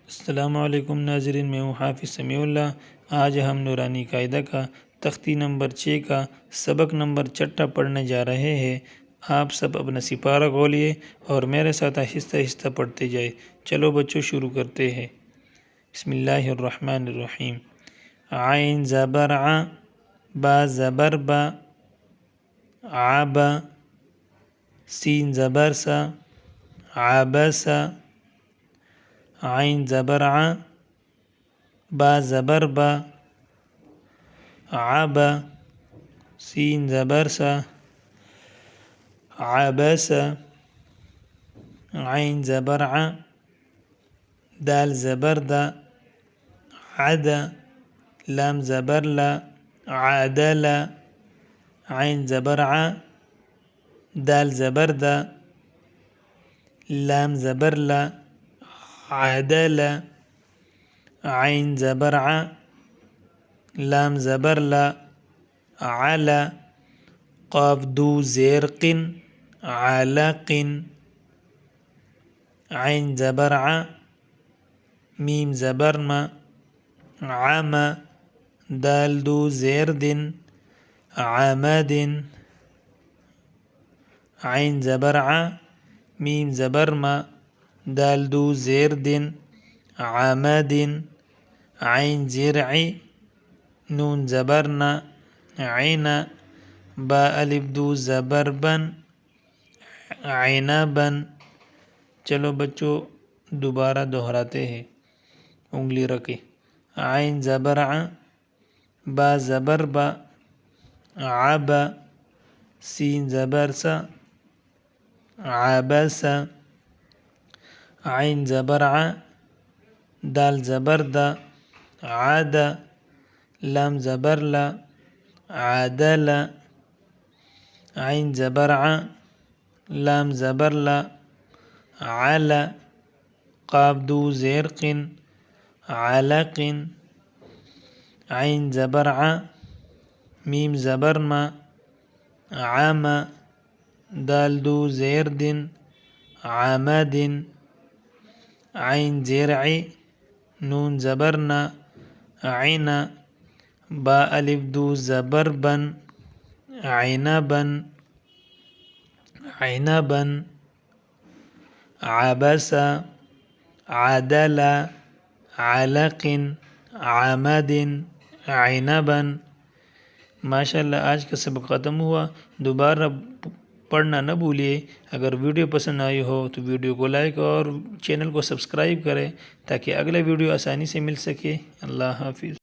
السلام علیکم ناظرین، میں ہوں حافظ سمیع اللہ۔ آج ہم نورانی قاعدہ کا تختی نمبر 6 کا سبق نمبر 6 پڑھنے جا رہے ہیں۔ آپ سب اپنا سپارہ کھولیے اور میرے ساتھ آہستہ آہستہ پڑھتے جائے۔ چلو بچوں شروع کرتے ہیں۔ بسم اللہ الرحمن الرحیم۔ عین زبر ع، با زبر با، عب، سین زبر سا، عبس، عین زبر ع، با زبر با، عب، سین زبر سا، عبس، عین زبر ع، دال زبر دا، عد، لام زبر لا، عدل، عین زبر ع، دال زبر دا، لام زبر لا، عدل، عین زبر ع، لام زبر لا، عل، قاف دو زیر قن، علق، عین زبر ع، میم زبر ما، عم، دال دو زیر دن، عمد، عین زبر ع، میم زبر ما، دال دو زیر دن، عمد، عین زرع، نون زبرنا، عین، با الف دو زبر بن، عنبن۔ چلو بچوں دوبارہ دہراتے ہیں، انگلی رکھے۔ عین زبر ع، با زبر با، عب، سین زبر سا، عبس، عین زبر ع، دال زبر دا، عد، لام زبر لا، عدل، عین زبر ع، لام زبر لا، عل، قاف دو زیر قن، علق، عین زبر ع، میم زبر ما، عم، دال دو زیر دن، عمد، عین زرع، نون زبرنا، عین، با الف دو زبر بن، عنبن، عنبن، عبس، عدل، علق، عمد، عنبن۔ ماشاءاللہ آج کا سبق ختم ہوا۔ دوبارہ پڑھنا نہ بھولیے۔ اگر ویڈیو پسند آئی ہو تو ویڈیو کو لائک اور چینل کو سبسکرائب کریں تاکہ اگلا ویڈیو آسانی سے مل سکے۔ اللہ حافظ۔